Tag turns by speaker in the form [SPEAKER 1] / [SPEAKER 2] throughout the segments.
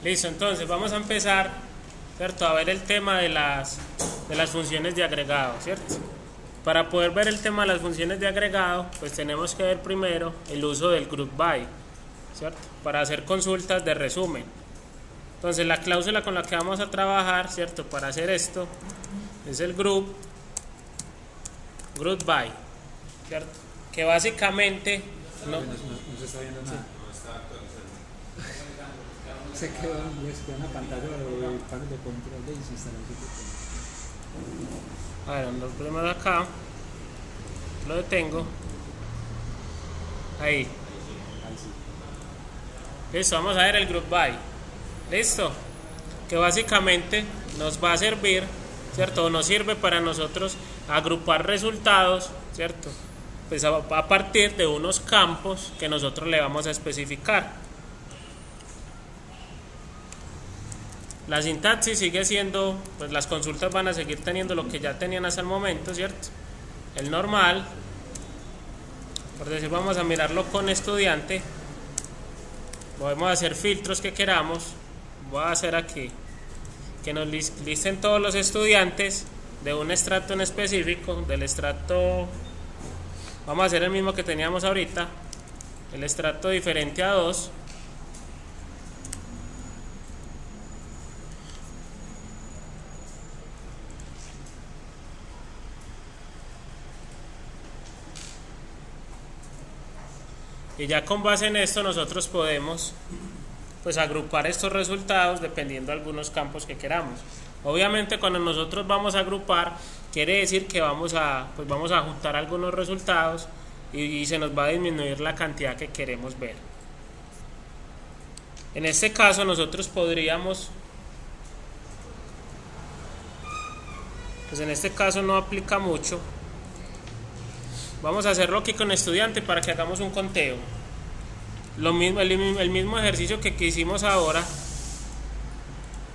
[SPEAKER 1] Listo, entonces vamos a empezar, ¿cierto?, a ver el tema de las funciones de agregado, ¿cierto? Para poder ver el tema de las funciones de agregado, pues tenemos que ver primero el uso del group by, ¿cierto? Para hacer consultas de resumen. Entonces la cláusula con la que vamos a trabajar, ¿cierto?, para hacer esto es el group by, ¿cierto? Que básicamente
[SPEAKER 2] no se está viendo nada. Se quedó en una pantalla de panel de control de instalación.
[SPEAKER 1] A ver, lo ponemos acá, lo detengo, ahí. Listo, vamos a ver el group by. Listo, que básicamente nos va a servir, ¿cierto? O nos sirve para nosotros agrupar resultados, ¿cierto? Pues a partir de unos campos que nosotros le vamos a especificar. La sintaxis sigue siendo, pues las consultas van a seguir teniendo lo que ya tenían hasta el momento, ¿cierto? El normal, por decir, vamos a mirarlo con estudiante, podemos hacer filtros que queramos. Voy a hacer aquí que nos listen todos los estudiantes de un estrato en específico, del estrato, vamos a hacer el mismo que teníamos ahorita, el estrato diferente a 2. Y ya con base en esto nosotros podemos pues agrupar estos resultados dependiendo de algunos campos que queramos. Obviamente cuando nosotros vamos a agrupar quiere decir que vamos a juntar algunos resultados y se nos va a disminuir la cantidad que queremos ver. En este caso nosotros podríamos, pues en este caso no aplica mucho. Vamos a hacerlo aquí con estudiante para que hagamos un conteo. Lo mismo, el mismo ejercicio que hicimos ahora,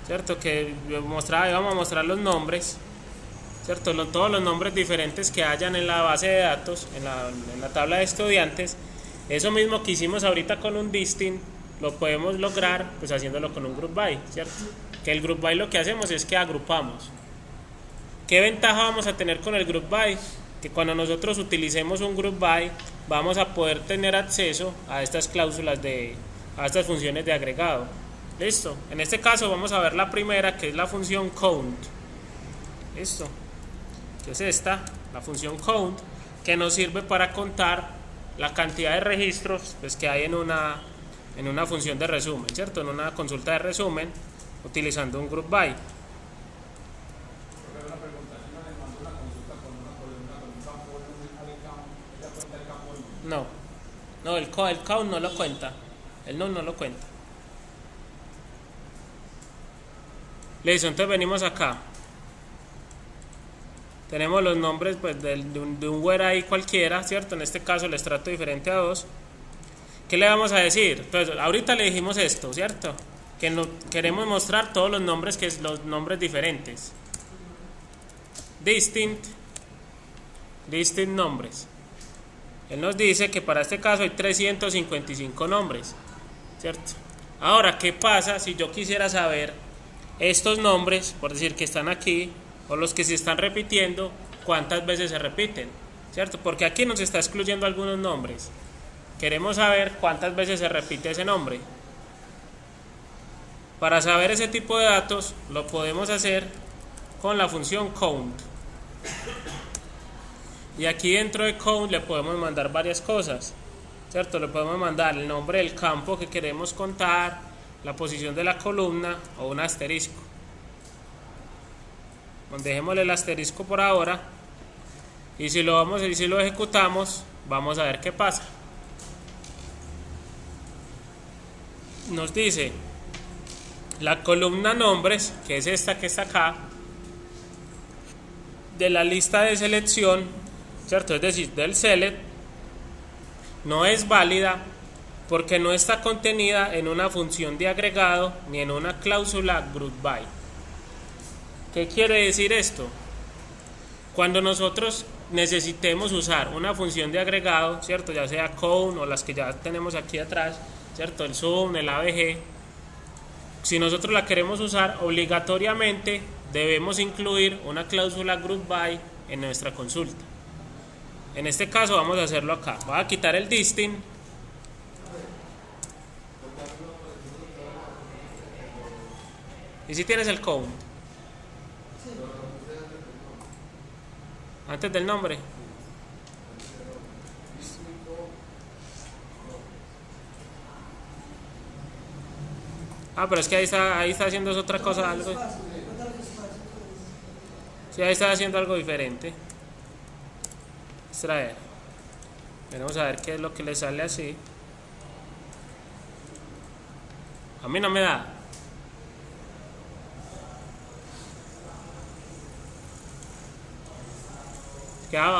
[SPEAKER 1] ¿cierto? Que íbamos a mostrar los nombres, ¿cierto? Todos los nombres diferentes que hayan en la base de datos, en la tabla de estudiantes. Eso mismo que hicimos ahorita con un distinct, lo podemos lograr pues haciéndolo con un group by, ¿cierto? Que el group by lo que hacemos es que agrupamos. ¿Qué ventaja vamos a tener con el group by? Que cuando nosotros utilicemos un group by vamos a poder tener acceso a estas cláusulas a estas funciones de agregado. Listo, en este caso vamos a ver la primera, que es la función count. Listo, que es esta, la función count, que nos sirve para contar la cantidad de registros pues, que hay en una función de resumen, ¿cierto? En una consulta de resumen utilizando un group by. No, el count no lo cuenta. El no lo cuenta. Listo, entonces venimos acá. Tenemos los nombres pues, de un where ahí cualquiera, ¿cierto? En este caso el estrato diferente a 2. ¿Qué le vamos a decir? Pues ahorita le dijimos esto, ¿cierto? Que queremos mostrar todos los nombres, que es los nombres diferentes. Distinct nombres. Él nos dice que para este caso hay 355 nombres, ¿cierto? Ahora, ¿qué pasa si yo quisiera saber estos nombres, por decir que están aquí, o los que se están repitiendo, cuántas veces se repiten, ¿cierto? Porque aquí nos está excluyendo algunos nombres. Queremos saber cuántas veces se repite ese nombre. Para saber ese tipo de datos, lo podemos hacer con la función count. Y aquí dentro de count le podemos mandar varias cosas, ¿cierto? Le podemos mandar el nombre del campo que queremos contar, la posición de la columna o un asterisco. Dejémosle el asterisco por ahora y si lo ejecutamos, vamos a ver qué pasa. Nos dice la columna nombres, que es esta que está acá, de la lista de selección, ¿cierto? Es decir, del select, no es válida porque no está contenida en una función de agregado ni en una cláusula group by. ¿Qué quiere decir esto? Cuando nosotros necesitemos usar una función de agregado, ¿cierto? Ya sea count o las que ya tenemos aquí atrás, ¿cierto? El sum, el abg, si nosotros la queremos usar, obligatoriamente debemos incluir una cláusula group by en nuestra consulta. En este caso vamos a hacerlo acá. Voy a quitar el distinct. ¿Y si tienes el count? Antes del nombre. Pero es que ahí está haciendo otra cosa, algo. Sí, ahí está haciendo algo diferente. Extraer. Vamos a ver qué es lo que le sale así. A mí no me da.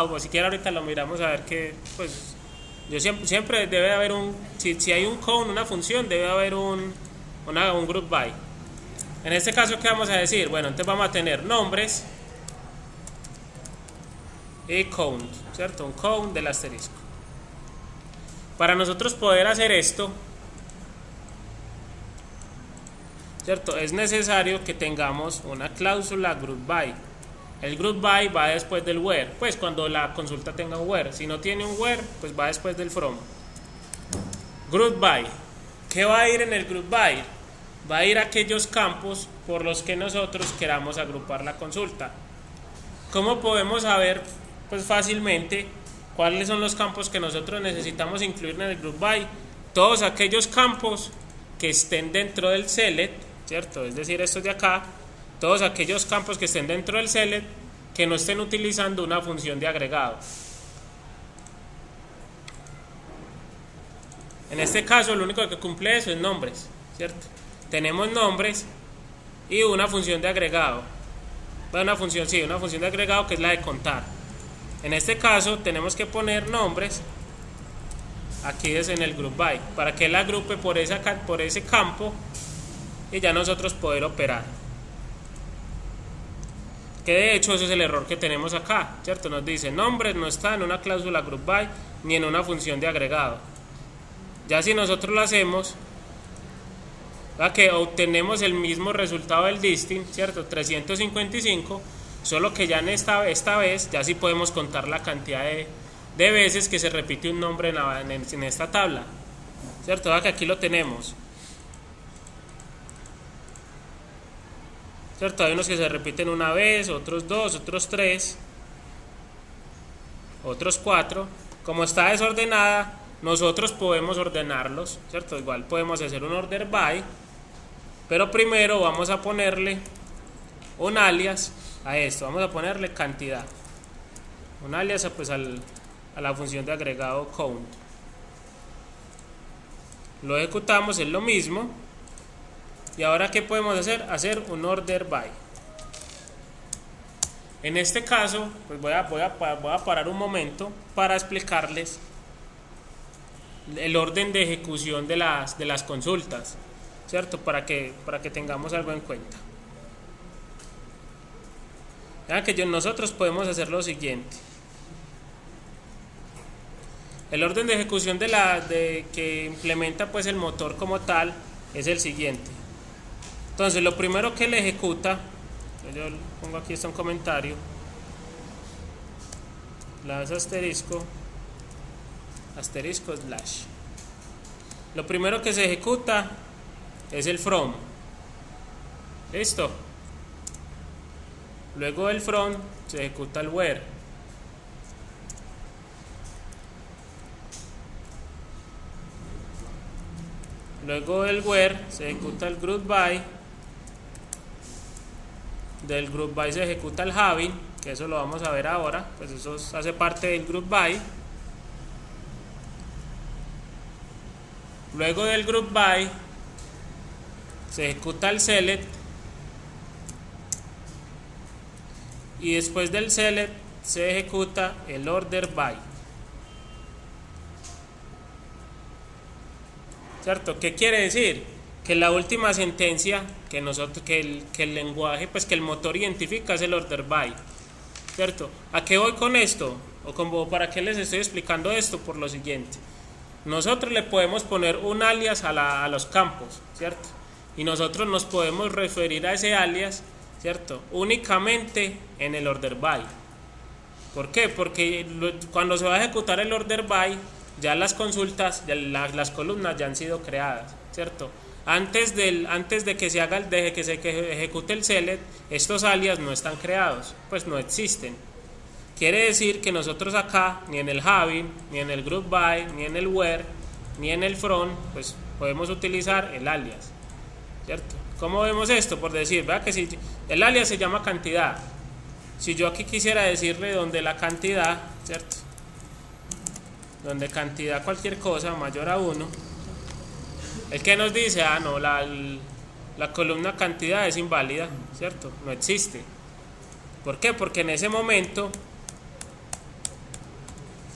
[SPEAKER 1] Pues siquiera ahorita lo miramos a ver qué. Pues yo siempre debe haber un. Si hay un count, una función, debe haber un group by. En este caso, ¿qué vamos a decir? Bueno, entonces vamos a tener nombres y count, ¿cierto? Un count del asterisco. Para nosotros poder hacer esto, ¿cierto? Es necesario que tengamos una cláusula group by. El group by va después del where, pues cuando la consulta tenga un where. Si no tiene un where, pues va después del from. Group by. ¿Qué va a ir en el group by? Va a ir a aquellos campos por los que nosotros queramos agrupar la consulta. ¿Cómo podemos saber pues fácilmente cuáles son los campos que nosotros necesitamos incluir en el group by? Todos aquellos campos que estén dentro del select, ¿cierto? Es decir, estos de acá. Todos aquellos campos que estén dentro del select que no estén utilizando una función de agregado. En este caso, lo único que cumple eso es nombres, ¿cierto? Tenemos nombres y una función de agregado. Una función de agregado que es la de contar. En este caso, tenemos que poner nombres aquí es en el group by para que él agrupe por ese campo y ya nosotros poder operar. Que de hecho ese es el error que tenemos acá, ¿cierto? Nos dice nombres no está en una cláusula group by ni en una función de agregado. Ya si nosotros lo hacemos, que obtenemos el mismo resultado del distinct, ¿cierto? 355, solo que ya en esta vez ya sí podemos contar la cantidad de veces que se repite un nombre en esta tabla, ¿cierto? Que aquí lo tenemos. ¿Cierto? Hay unos que se repiten una vez, otros dos, otros tres, otros cuatro. Como está desordenada, nosotros podemos ordenarlos, ¿cierto? Igual podemos hacer un order by, pero primero vamos a ponerle un alias a esto. Vamos a ponerle cantidad. Un alias pues a la función de agregado count. Lo ejecutamos, es lo mismo. Y ahora, ¿qué podemos hacer? Hacer un order by. En este caso, pues voy a parar un momento para explicarles el orden de ejecución de las consultas, ¿cierto? Para que tengamos algo en cuenta. Vean que nosotros podemos hacer lo siguiente. El orden de ejecución que implementa pues el motor como tal es el siguiente. Entonces, lo primero que le ejecuta, yo pongo aquí un comentario, asterisco slash. Lo primero que se ejecuta es el from. ¿Listo? Luego del from se ejecuta el where. Luego del where se ejecuta el group by. Del group by se ejecuta el having, que eso lo vamos a ver ahora, pues eso hace parte del group by. Luego del group by se ejecuta el select y después del select se ejecuta el order by. ¿Cierto? ¿Qué quiere decir? Que la última sentencia que el lenguaje, pues que el motor identifica es el order by, ¿cierto? ¿A qué voy con esto? ¿Para qué les estoy explicando esto? Por lo siguiente. Nosotros le podemos poner un alias a los campos, ¿cierto? y nosotros nos podemos referir a ese alias, ¿cierto? Únicamente en el order by. ¿Por qué? Porque cuando se va a ejecutar el order by, ya las consultas, ya las columnas ya han sido creadas, ¿cierto? Antes de que se haga, de que se ejecute el select, estos alias no están creados, pues no existen. Quiere decir que nosotros acá, ni en el having, ni en el group by, ni en el where, ni en el from, pues podemos utilizar el alias, ¿cierto? ¿Cómo vemos esto? Por decir, vea que si el alias se llama cantidad, si yo aquí quisiera decirle donde la cantidad, ¿cierto? Donde cantidad cualquier cosa mayor a 1, el que nos dice, ah no, la columna cantidad es inválida, ¿cierto? No existe. ¿Por qué? Porque en ese momento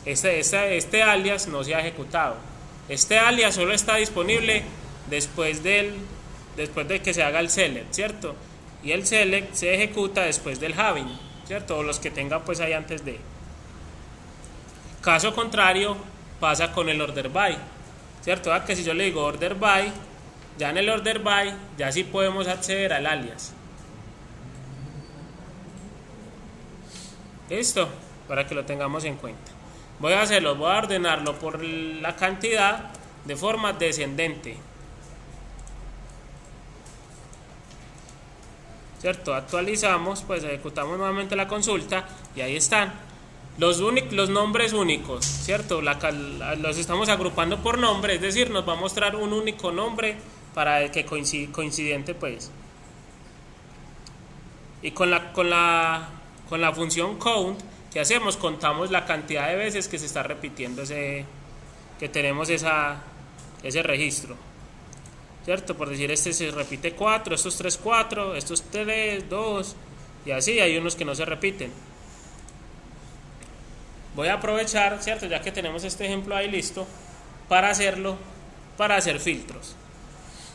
[SPEAKER 1] este alias no se ha ejecutado. Este alias solo está disponible después de que se haga el select, ¿cierto? Y el select se ejecuta después del having, ¿cierto? O los que tenga pues ahí antes de. Caso contrario pasa con el order by, ¿cierto? Que si yo le digo order by, ya en el order by ya sí podemos acceder al alias. Listo, para que lo tengamos en cuenta. Voy a ordenarlo por la cantidad de forma descendente, ¿cierto? Actualizamos, pues ejecutamos nuevamente la consulta y ahí están los nombres únicos, ¿cierto? Los estamos agrupando por nombre, es decir, nos va a mostrar un único nombre para que coincidente, pues. Y con la función count, ¿qué hacemos? Contamos la cantidad de veces que se está repitiendo que tenemos ese registro, ¿cierto? Por decir, este se repite 4, estos 3, 4, estos 3, 2, y así hay unos que no se repiten. Voy a aprovechar, ¿cierto? Ya que tenemos este ejemplo ahí listo, para hacer filtros.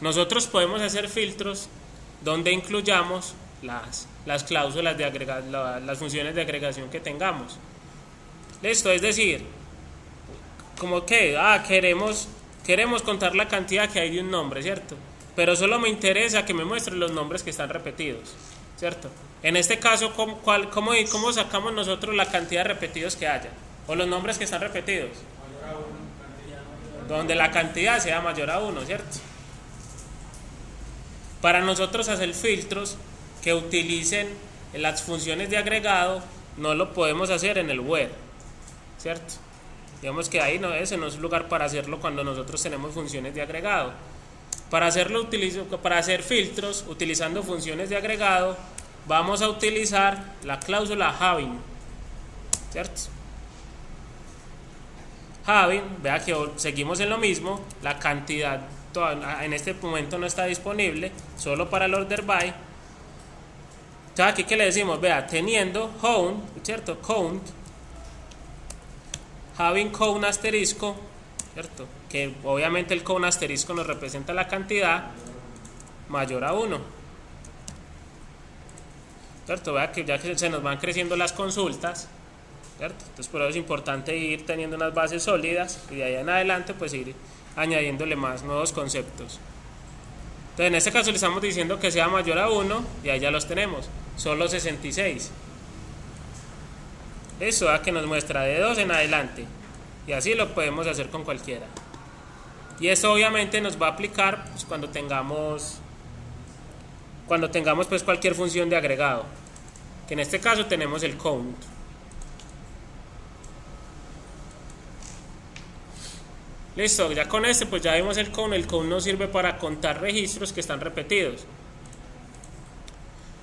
[SPEAKER 1] Nosotros podemos hacer filtros donde incluyamos las cláusulas de las funciones de agregación que tengamos. Listo, es decir, como que queremos contar la cantidad que hay de un nombre, ¿cierto? Pero solo me interesa que me muestre los nombres que están repetidos, ¿cierto? En este caso, ¿cómo sacamos nosotros la cantidad de repetidos que haya? O los nombres que están repetidos. Donde la cantidad sea mayor a 1, ¿cierto? Para nosotros hacer filtros que utilicen las funciones de agregado, no lo podemos hacer en el where, ¿cierto? Digamos que ahí ese no es lugar para hacerlo cuando nosotros tenemos funciones de agregado. Para hacer filtros utilizando funciones de agregado, vamos a utilizar la cláusula having, ¿cierto? Having, vea que seguimos en lo mismo, la cantidad en este momento no está disponible, solo para el order by. Entonces aquí que le decimos, vea, teniendo count, ¿cierto? Count, having count asterisco, ¿cierto? Que obviamente el count asterisco nos representa la cantidad mayor a 1, ¿cierto? Vea que ya que se nos van creciendo las consultas, ¿cierto? Entonces por eso es importante ir teniendo unas bases sólidas y de ahí en adelante pues ir añadiéndole más nuevos conceptos. Entonces en este caso le estamos diciendo que sea mayor a 1 y ahí ya los tenemos, solo 66. Eso que nos muestra de 2 en adelante y así lo podemos hacer con cualquiera. Y esto obviamente nos va a aplicar pues, cuando tengamos pues cualquier función de agregado, que en este caso tenemos el count. Listo, ya con pues ya vimos el count. El count nos sirve para contar registros que están repetidos.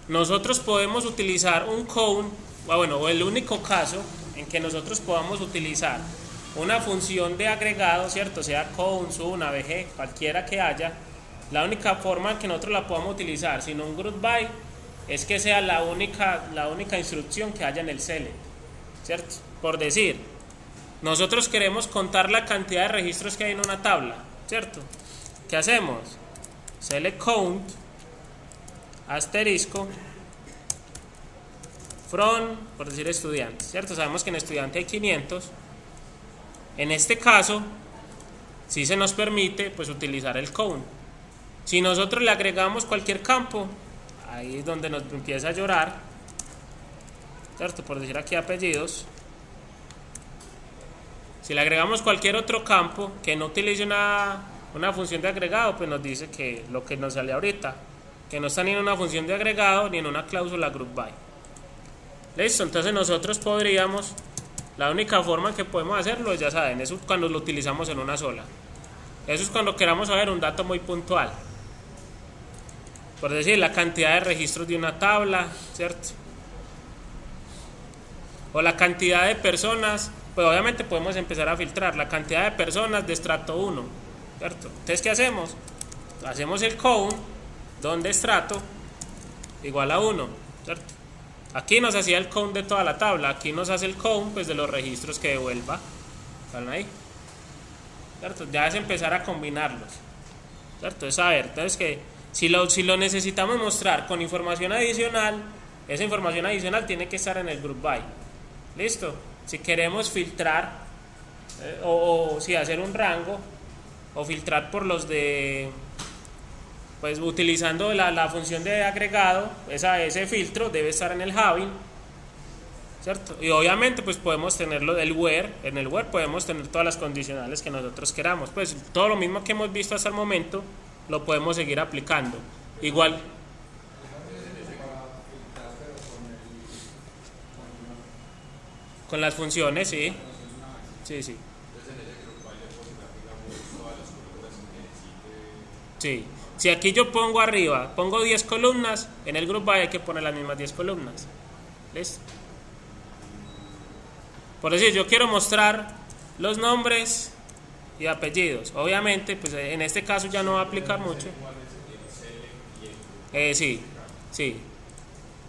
[SPEAKER 1] Nosotros podemos utilizar un count, o el único caso en que nosotros podamos utilizar una función de agregado, ¿cierto? Sea count, sum, abg, cualquiera que haya. La única forma en que nosotros la podamos utilizar, sino un group by, es que sea la única instrucción que haya en el select, ¿cierto? Por decir, nosotros queremos contar la cantidad de registros que hay en una tabla, ¿cierto? ¿Qué hacemos? Select count, asterisco, from, por decir estudiantes, ¿cierto? Sabemos que en estudiante hay 500. En este caso, sí se nos permite pues utilizar el count, Si nosotros le agregamos cualquier campo, ahí es donde nos empieza a llorar, ¿cierto? Por decir aquí apellidos. Si le agregamos cualquier otro campo que no utilice una función de agregado, pues nos dice que lo que nos sale ahorita, que no está ni en una función de agregado ni en una cláusula group by. Listo, entonces nosotros podríamos, la única forma en que podemos hacerlo, ya saben, eso es cuando lo utilizamos en una sola. Eso es cuando queramos saber un dato muy puntual. Por decir, la cantidad de registros de una tabla, ¿cierto? O la cantidad de personas, pues obviamente podemos empezar a filtrar la cantidad de personas de estrato 1, ¿cierto? Entonces, ¿qué hacemos? Hacemos el count, donde estrato igual a 1, ¿cierto? Aquí nos hacía el count de toda la tabla, aquí nos hace el count pues, de los registros que devuelva. ¿Están ahí? ¿Cierto? Ya es empezar a combinarlos, ¿cierto? Es saber, entonces que si lo necesitamos mostrar con información adicional, esa información adicional tiene que estar en el group by. ¿Listo? Si queremos filtrar o si hacer un rango o filtrar por los de, pues utilizando la función de agregado, ese filtro debe estar en el having, ¿cierto? Y obviamente pues podemos tenerlo del where, en el where podemos tener todas las condicionales que nosotros queramos, pues todo lo mismo que hemos visto hasta el momento lo podemos seguir aplicando. Igual con las funciones, sí. Sí, sí. Sí. Si aquí yo pongo arriba, pongo 10 columnas, en el group by hay que poner las mismas 10 columnas. ¿Listo? Por decir, yo quiero mostrar los nombres y apellidos. Obviamente, pues en este caso ya no va a aplicar mucho. Sí, sí.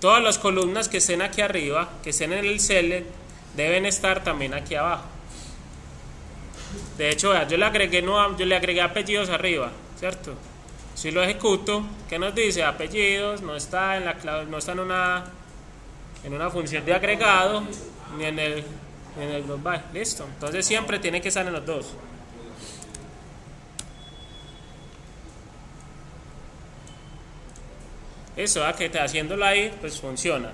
[SPEAKER 1] Todas las columnas que estén aquí arriba, que estén en el select, deben estar también aquí abajo. De hecho, yo le agregué apellidos arriba, ¿cierto? Si lo ejecuto, ¿qué nos dice? Apellidos no está en una función de agregado ni en el group by. Listo. Entonces siempre tiene que estar en los dos. Eso, que haciéndolo ahí, pues funciona.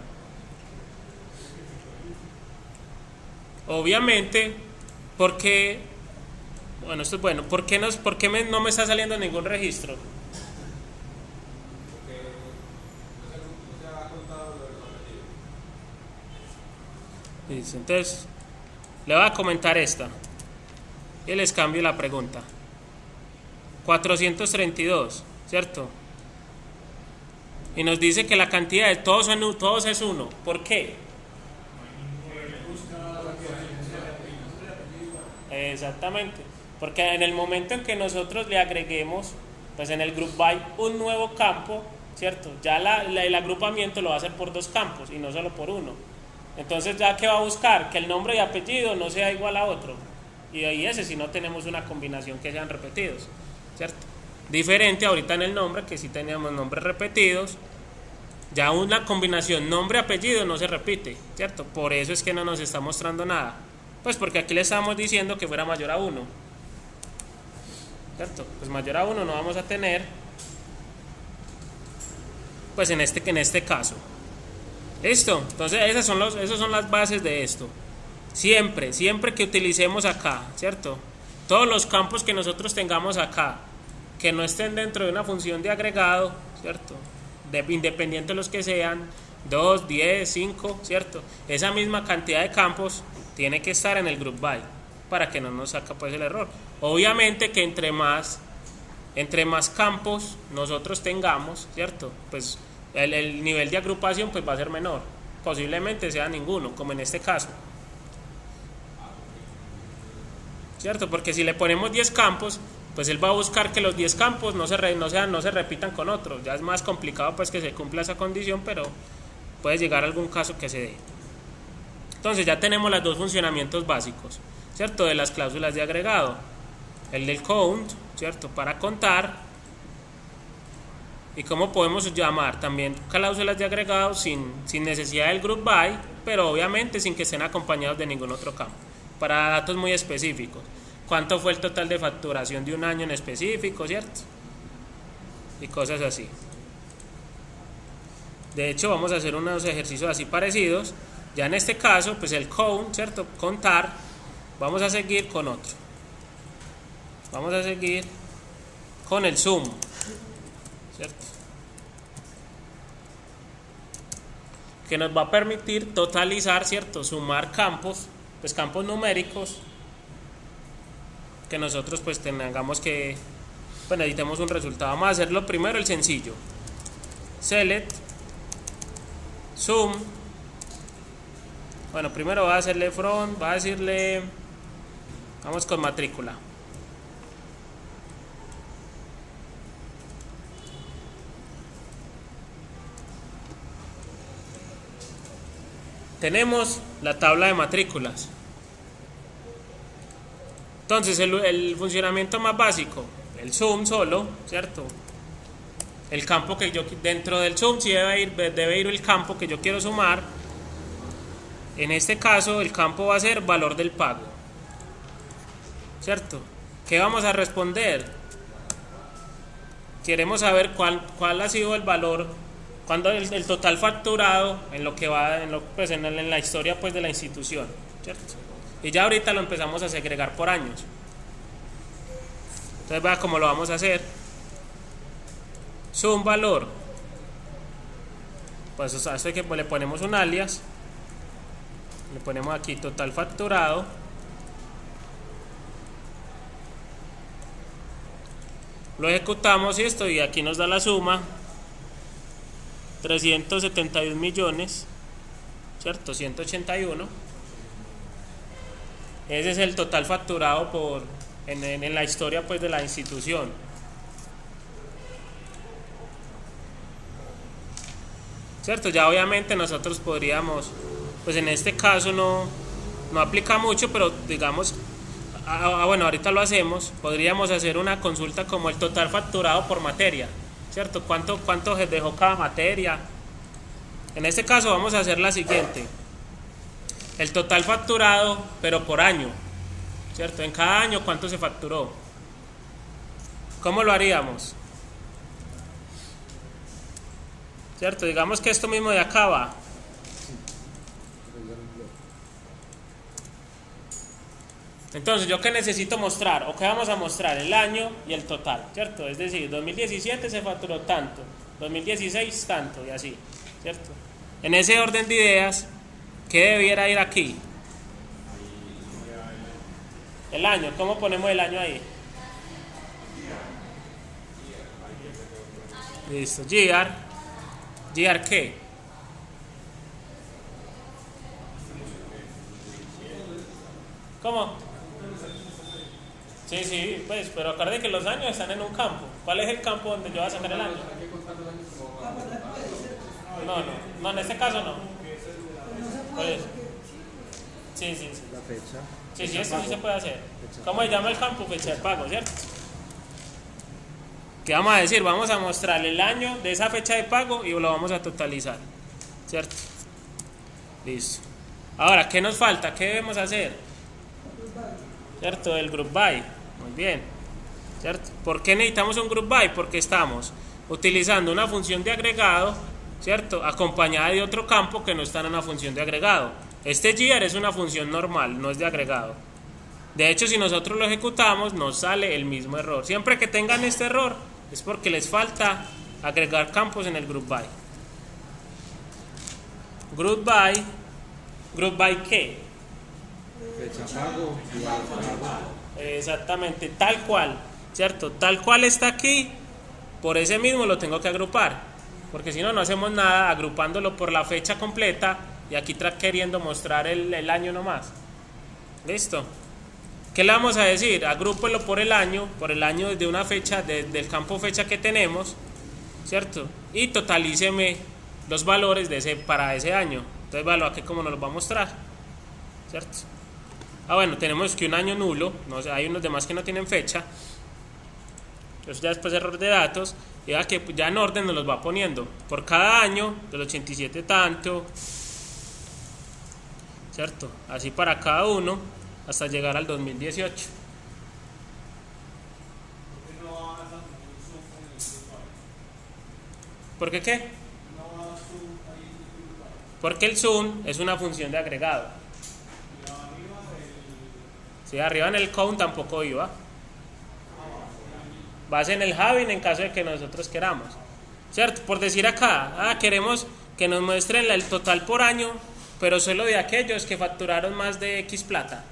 [SPEAKER 1] Obviamente, porque, bueno, esto es bueno, ¿por qué no me está saliendo ningún registro? Entonces, le voy a comentar esta y les cambio la pregunta. 432, ¿cierto? Y nos dice que la cantidad de todos es 1. ¿Por qué? Exactamente, porque en el momento en que nosotros le agreguemos, pues en el group by un nuevo campo, ¿cierto? Ya el agrupamiento lo va a hacer por 2 campos y no solo por 1. Entonces ya que va a buscar que el nombre y apellido no sea igual a otro, y ahí ese si no tenemos una combinación que sean repetidos, ¿cierto? Diferente ahorita en el nombre, que si teníamos nombres repetidos, ya una combinación nombre-apellido no se repite, ¿cierto? Por eso es que no nos está mostrando nada. Pues porque aquí le estamos diciendo que fuera mayor a 1, ¿cierto? Pues mayor a 1 no vamos a tener, pues en este caso. ¿Listo? Entonces esas son las bases de esto. Siempre que utilicemos acá, ¿cierto? Todos los campos que nosotros tengamos acá, que no estén dentro de una función de agregado, ¿cierto? Independiente de los que sean, 2, 10, 5, ¿cierto? Esa misma cantidad de campos tiene que estar en el group by para que no nos saque pues el error. Obviamente que entre más campos nosotros tengamos, ¿cierto? Pues el nivel de agrupación pues va a ser menor, posiblemente sea ninguno, como en este caso, ¿cierto? Porque si le ponemos 10 campos, pues él va a buscar que los 10 campos no se repitan con otros. Ya es más complicado pues que se cumpla esa condición, pero puede llegar a algún caso que se dé. Entonces ya tenemos los dos funcionamientos básicos, ¿cierto? De las cláusulas de agregado, el del count, ¿cierto? Para contar. Y cómo podemos llamar también cláusulas de agregado sin necesidad del group by, pero obviamente sin que estén acompañados de ningún otro campo, para datos muy específicos. ¿Cuánto fue el total de facturación de un año en específico, cierto? y cosas así. De hecho, vamos a hacer unos ejercicios así parecidos. Ya en este caso, pues el count, ¿cierto? Contar. Vamos a seguir con otro. Vamos a seguir con el sum, ¿cierto? Que nos va a permitir totalizar, ¿cierto? Sumar campos, pues campos numéricos que nosotros pues tengamos que, pues necesitemos un resultado. Vamos a hacerlo primero el sencillo. Select, sum. Bueno, primero va a hacerle from, va a decirle, vamos con matrícula. Tenemos la tabla de matrículas. Entonces el funcionamiento más básico, el sum solo, ¿cierto? El campo que yo, dentro del sum sí debe ir el campo que yo quiero sumar. En este caso el campo va a ser valor del pago, ¿cierto? ¿Qué vamos a responder? Queremos saber cuál ha sido el valor, cuando el total facturado en lo que va en la historia pues de la institución, ¿cierto? Y ya ahorita lo empezamos a segregar por años. Entonces vea cómo lo vamos a hacer. Sum valor, pues hasta que le ponemos un alias, le ponemos aquí total facturado, lo ejecutamos y esto, y aquí nos da la suma 371 millones, ¿cierto? 181. Ese es el total facturado en la historia pues de la institución. ¿Cierto? Ya obviamente nosotros podríamos, pues en este caso no aplica mucho, pero digamos, bueno, ahorita lo hacemos, podríamos hacer una consulta como el total facturado por materia, ¿cierto? ¿Cuánto dejó cada materia? En este caso vamos a hacer la siguiente. El total facturado, pero por año, ¿cierto? En cada año, ¿cuánto se facturó? ¿Cómo lo haríamos? ¿Cierto? Digamos que esto mismo de acá va. Entonces, ¿yo qué necesito mostrar? ¿O qué vamos a mostrar? El año y el total, ¿cierto? Es decir, 2017 se facturó tanto, 2016 tanto y así, ¿cierto? En ese orden de ideas, ¿qué debiera ir aquí? El año. ¿Cómo ponemos el año ahí? Listo. ¿GR qué? ¿Cómo? Sí, pues, pero acuérdense que los años están en un campo. ¿Cuál es el campo donde yo voy a sacar el año? No, en este caso no. Pues, sí.
[SPEAKER 2] La fecha.
[SPEAKER 1] Sí, esto sí se puede hacer. ¿Cómo se llama el campo? Fecha de pago, ¿cierto? ¿Qué vamos a decir? Vamos a mostrar el año de esa fecha de pago y lo vamos a totalizar, ¿cierto? Listo. Ahora, ¿qué nos falta? ¿Qué debemos hacer? ¿Cierto? El group by. Muy bien. ¿Cierto? ¿Por qué necesitamos un group by? Porque estamos utilizando una función de agregado, ¿cierto? Acompañada de otro campo que no está en una función de agregado. Este GR es una función normal, no es de agregado. De hecho, si nosotros lo ejecutamos, nos sale el mismo error. Siempre que tengan este error, es porque les falta agregar campos en el group by. Group by ¿qué?
[SPEAKER 2] Fecha pago y pago.
[SPEAKER 1] Exactamente, tal cual, ¿cierto? Tal cual está aquí, por ese mismo lo tengo que agrupar. Porque si no, no hacemos nada agrupándolo por la fecha completa y aquí queriendo mostrar el año nomás. ¿Listo? ¿Qué le vamos a decir? Agrúpelo por el año de una fecha, del campo fecha que tenemos, ¿cierto? Y totalíceme los valores para ese año. Entonces, vale, aquí cómo nos lo va a mostrar, ¿cierto? Bueno, tenemos que un año nulo, hay unos demás que no tienen fecha. Eso ya después error de datos. Y que ya en orden nos los va poniendo. Por cada año, del 87 tanto, ¿cierto? Así para cada uno, hasta llegar al 2018. ¿Por qué qué? Porque el sum es una función de agregado. Si arriba en el count tampoco iba. Vas en el having en caso de que nosotros queramos. ¿Cierto? Por decir acá, queremos que nos muestren el total por año, pero solo de aquellos que facturaron más de X plata.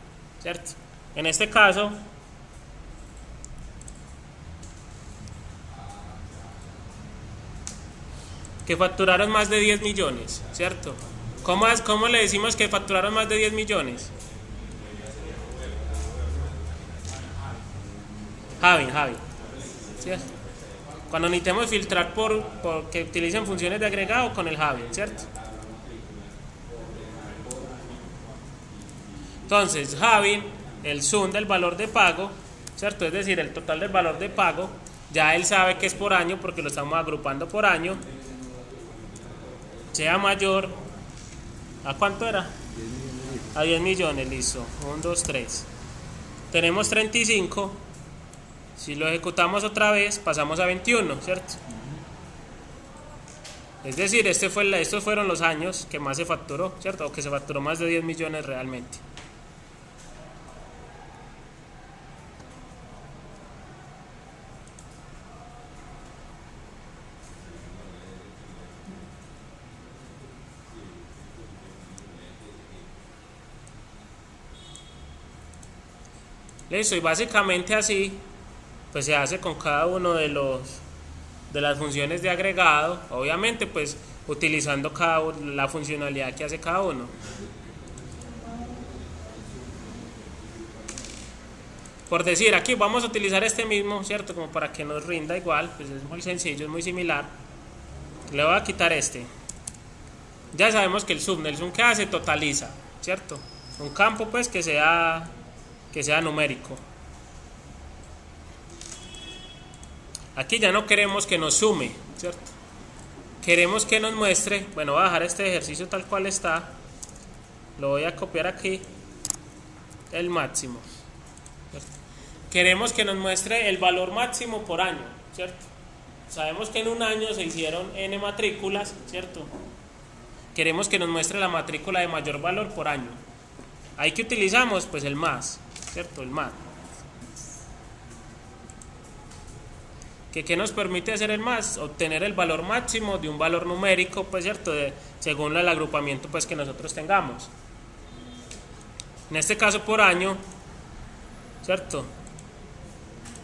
[SPEAKER 1] ¿Cierto? En este caso, que facturaron más de 10 millones, ¿cierto? ¿Cómo le decimos que facturaron más de 10 millones? Having. ¿Cierto? Cuando necesitemos filtrar por que utilicen funciones de agregado con el having, ¿cierto? Entonces, having, el sum del valor de pago, ¿cierto? Es decir, el total del valor de pago, ya él sabe que es por año porque lo estamos agrupando por año, sea mayor, ¿a cuánto era? A 10 millones, listo. 1, 2, 3. Tenemos 35. Si lo ejecutamos otra vez, pasamos a 21, ¿cierto? Es decir, estos fueron los años que más se facturó, ¿cierto? O que se facturó más de 10 millones realmente. Listo, y básicamente así pues se hace con cada uno de las funciones de agregado, obviamente pues utilizando la funcionalidad que hace cada uno. Por decir, aquí vamos a utilizar este mismo, ¿cierto? Como para que nos rinda igual, pues es muy sencillo, es muy similar. Le voy a quitar este. Ya sabemos que el sum que hace totaliza, ¿cierto? Un campo pues que sea numérico. Aquí ya no queremos que nos sume, ¿cierto? Queremos que nos muestre, bueno, voy a dejar este ejercicio tal cual está, lo voy a copiar aquí, el máximo, ¿cierto? Queremos que nos muestre el valor máximo por año, ¿cierto? Sabemos que en un año se hicieron n matrículas, ¿cierto? Queremos que nos muestre la matrícula de mayor valor por año. Ahí que utilizamos, pues el más, ¿cierto? El más. ¿Qué nos permite hacer el más? Obtener el valor máximo de un valor numérico, pues cierto, según el agrupamiento pues que nosotros tengamos. En este caso por año, ¿cierto?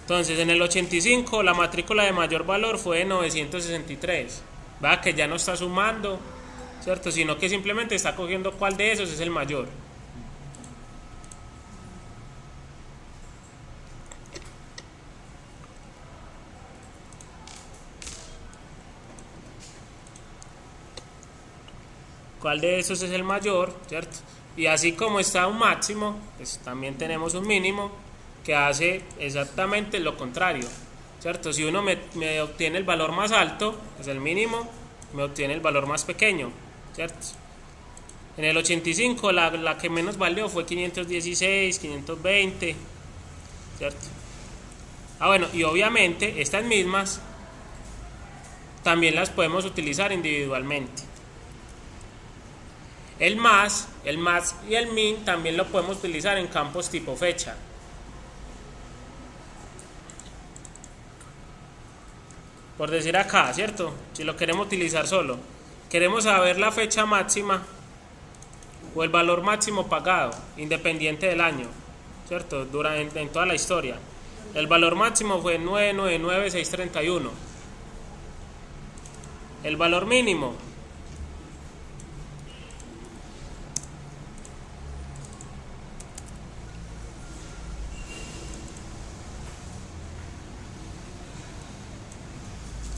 [SPEAKER 1] Entonces en el 85 la matrícula de mayor valor fue de 963. Va que ya no está sumando, ¿cierto? Sino que simplemente está cogiendo cuál de esos es el mayor. ¿Cuál de esos es el mayor? ¿Cierto? Y así como está un máximo, pues también tenemos un mínimo que hace exactamente lo contrario, ¿cierto? Si uno me obtiene el valor más alto, pues el mínimo me obtiene el valor más pequeño, ¿cierto? En el 85 la que menos valió fue 516, 520, ¿cierto? Bueno, y obviamente estas mismas también las podemos utilizar individualmente. El más y el min también lo podemos utilizar en campos tipo fecha. Por decir acá, ¿cierto? Si lo queremos utilizar solo, queremos saber la fecha máxima o el valor máximo pagado, independiente del año, ¿cierto? En toda la historia. El valor máximo fue 999,631. El valor mínimo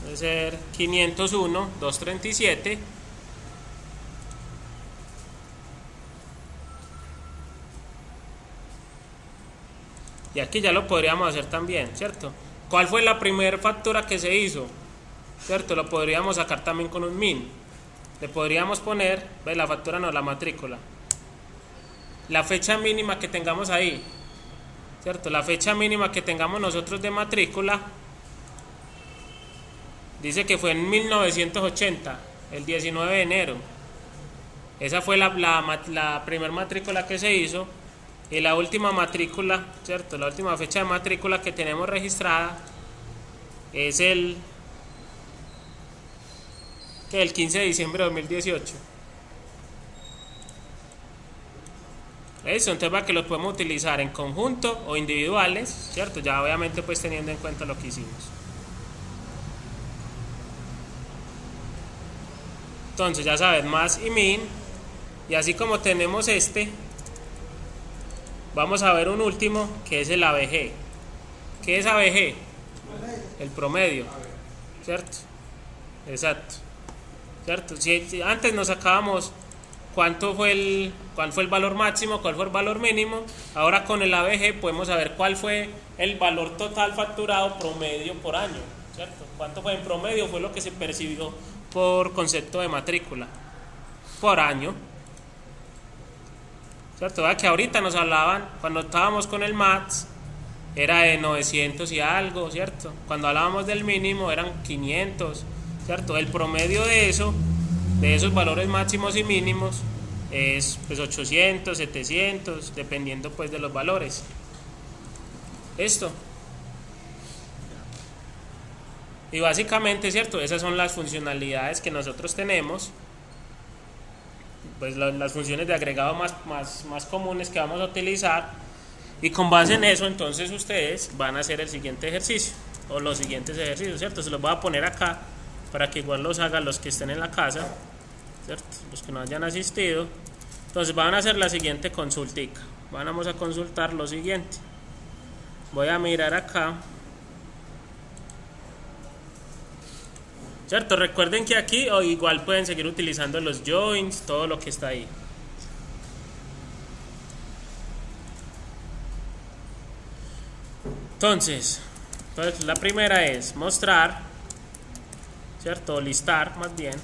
[SPEAKER 1] debe ser 501,237. Y aquí ya lo podríamos hacer también, ¿cierto? ¿Cuál fue la primera factura que se hizo? ¿Cierto? Lo podríamos sacar también con un min. Le podríamos poner, ¿ves? La factura no, la matrícula. La fecha mínima que tengamos ahí, ¿cierto? La fecha mínima que tengamos nosotros de matrícula Dice que fue en 1980, el 19 de enero. Esa fue la primera matrícula que se hizo. Y la última matrícula, ¿cierto? La última fecha de matrícula que tenemos registrada es el 15 de diciembre de 2018. Eso, entonces para que los podemos utilizar en conjunto o individuales, ¿cierto? Ya obviamente pues teniendo en cuenta lo que hicimos. Entonces ya sabes, más y min. Y así como tenemos vamos a ver un último que es el ABG. ¿Qué es ABG? El promedio, ¿cierto? Exacto. ¿Cierto? Si antes nos sacábamos cuál fue el valor máximo, cuál fue el valor mínimo, ahora con el ABG podemos saber cuál fue el valor total facturado promedio por año, ¿cierto? ¿Cuánto fue en promedio? Fue lo que se percibió por concepto de matrícula por año, ¿cierto? Que ahorita nos hablaban, cuando estábamos con el MATS, era de 900 y algo, ¿cierto? Cuando hablábamos del mínimo eran 500, ¿cierto? El promedio de esos valores máximos y mínimos es pues 800, 700, dependiendo pues de los valores. Esto. Y básicamente, ¿cierto? Esas son las funcionalidades que nosotros tenemos. Pues las funciones de agregado más comunes que vamos a utilizar. Y con base en eso, entonces ustedes van a hacer el siguiente ejercicio. O los siguientes ejercicios, ¿cierto? Se los voy a poner acá para que igual los hagan los que estén en la casa, ¿cierto? Los que no hayan asistido. Entonces van a hacer la siguiente consultica. Vamos a consultar lo siguiente. Voy a mirar acá, ¿cierto? Recuerden que aquí o igual pueden seguir utilizando los joins, todo lo que está ahí. Entonces la primera es mostrar, ¿cierto? Listar más bien.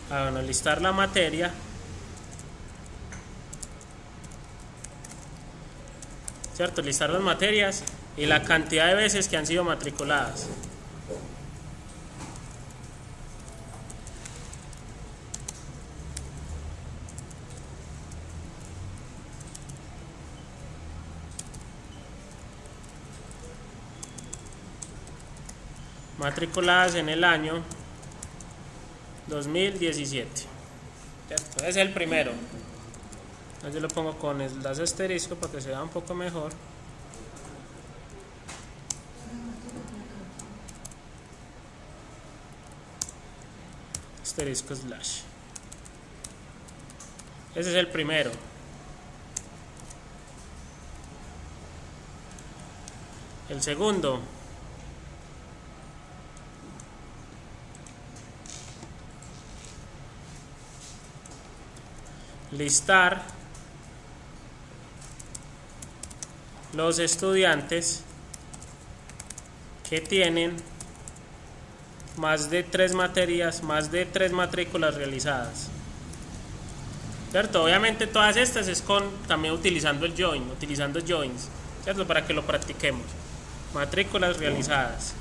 [SPEAKER 1] Bueno, listar la materia, ¿cierto? Listar las materias y la cantidad de veces que han sido matriculadas. Matriculadas en el año 2017. ¿Cierto? Ese es el primero. Yo lo pongo con el asterisco para que se vea un poco mejor. Asterisco slash. Ese es el primero. El segundo. Listar los estudiantes que tienen más de 3 materias, más de 3 matrículas realizadas, ¿cierto? Obviamente todas estas es también utilizando el join, utilizando joins, ¿cierto? Para que lo practiquemos. Matrículas realizadas.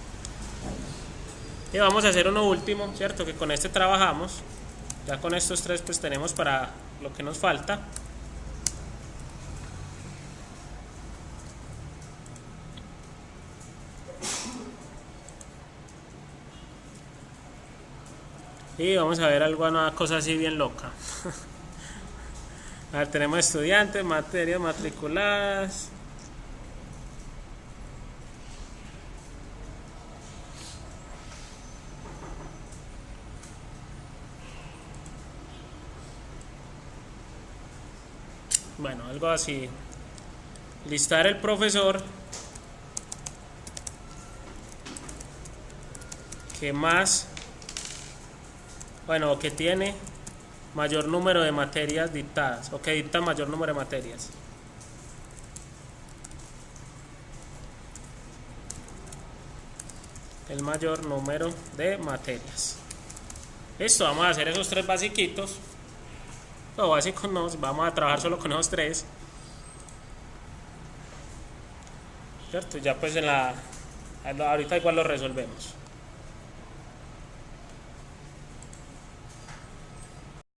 [SPEAKER 1] Y vamos a hacer uno último, ¿cierto? Que con este trabajamos. Ya con estos 3 pues tenemos para lo que nos falta. Y vamos a ver alguna cosa así bien loca. A ver, tenemos estudiantes, materias matriculadas. Bueno, algo así. Listar el profesor que más, bueno, que tiene mayor número de materias dictadas, o que dicta mayor número de materias. El mayor número de materias. Listo, vamos a hacer esos 3 basiquitos. No, básicos no, vamos a trabajar solo con esos 3. ¿Cierto? Ya pues ahorita igual lo resolvemos.